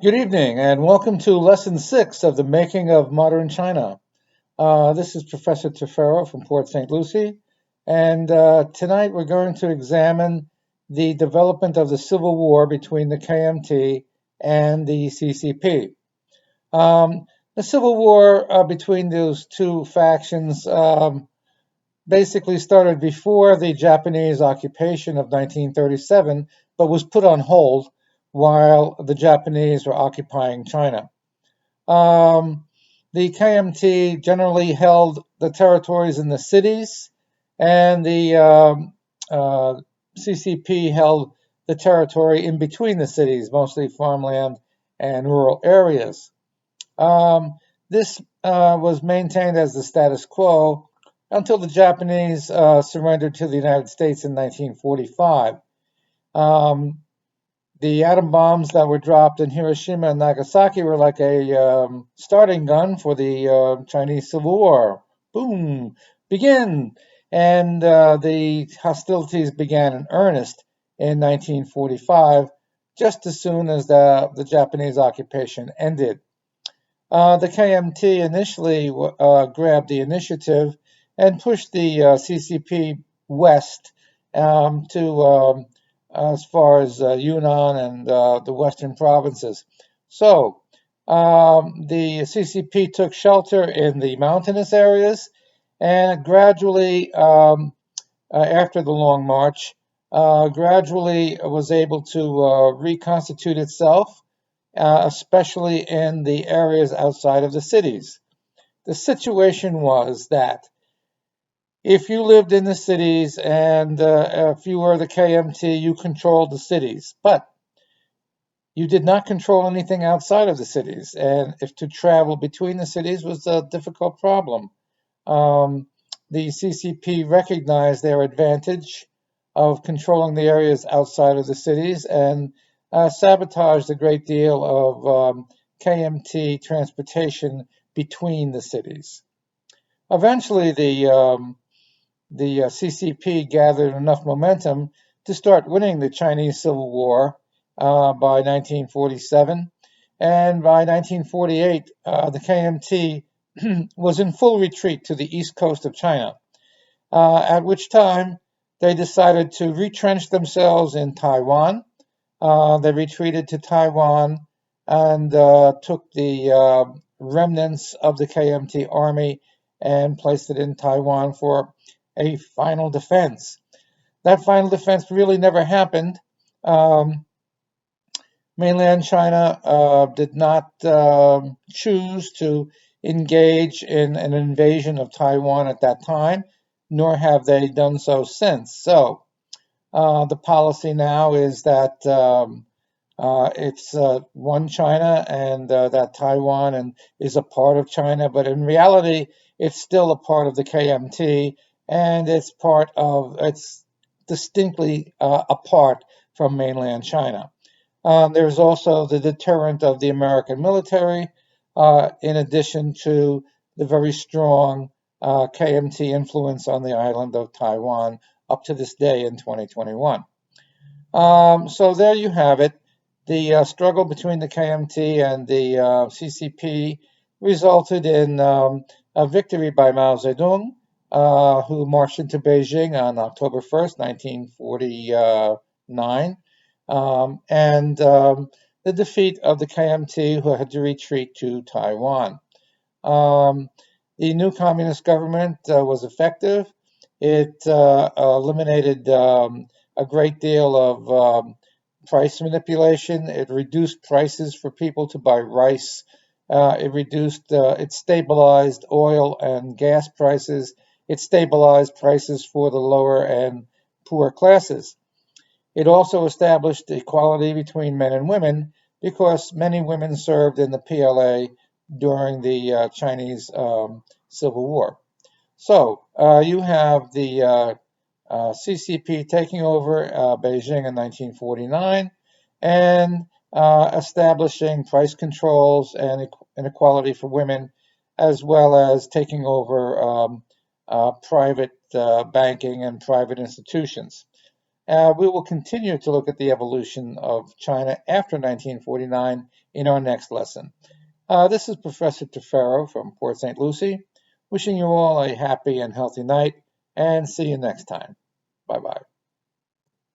Good evening, and welcome to Lesson 6 of the Making of Modern China. This is Professor Tefero from Port St. Lucie, and tonight we're going to examine the development of the Civil War between the KMT and the CCP. The Civil War between those two factions basically started before the Japanese occupation of 1937, but was put on hold while the Japanese were occupying China. Um, the KMT generally held the territories in the cities, and the CCP held the territory in between the cities, mostly farmland and rural areas. This was maintained as the status quo until the Japanese surrendered to the United States in 1945. Um, the atom bombs that were dropped in Hiroshima and Nagasaki were like a starting gun for the Chinese Civil War. Boom, begin. And the hostilities began in earnest in 1945, just as soon as the Japanese occupation ended. The KMT initially grabbed the initiative and pushed the CCP west to as far as Yunnan and the western provinces. So the CCP took shelter in the mountainous areas and gradually, after the Long March, gradually was able to reconstitute itself, especially in the areas outside of the cities. The situation was that if you lived in the cities and if you were the KMT, you controlled the cities, but you did not control anything outside of the cities. And if to travel between the cities was a difficult problem, um, the CCP recognized their advantage of controlling the areas outside of the cities and sabotaged a great deal of KMT transportation between the cities. Eventually, the CCP gathered enough momentum to start winning the Chinese Civil War by 1947. And by 1948, the KMT was in full retreat to the east coast of China, at which time they decided to retrench themselves in Taiwan. They retreated to Taiwan and took the remnants of the KMT army and placed it in Taiwan for a final defense. That final defense really never happened. Um, Mainland China did not choose to engage in an invasion of Taiwan at that time, nor have they done so since. So the policy now is that it's one China and that Taiwan is a part of China, but in reality, it's still a part of the KMT, and it's distinctly apart from mainland China. There's also the deterrent of the American military, in addition to the very strong KMT influence on the island of Taiwan up to this day in 2021. So there you have it. The struggle between the KMT and the CCP resulted in a victory by Mao Zedong, who marched into Beijing on October 1st, 1949, and the defeat of the KMT, who had to retreat to Taiwan. Um, the new communist government was effective. It eliminated a great deal of price manipulation. It reduced prices for people to buy rice. It stabilized oil and gas prices. It stabilized prices for the lower and poor classes. It also established equality between men and women because many women served in the PLA during the Chinese Civil War. So you have the CCP taking over Beijing in 1949 and establishing price controls and equality for women, as well as taking over private banking and private institutions. We will continue to look at the evolution of China after 1949 in our next lesson. This is Professor Tefero from Port St. Lucie, wishing you all a happy and healthy night, and see you next time. Bye-bye.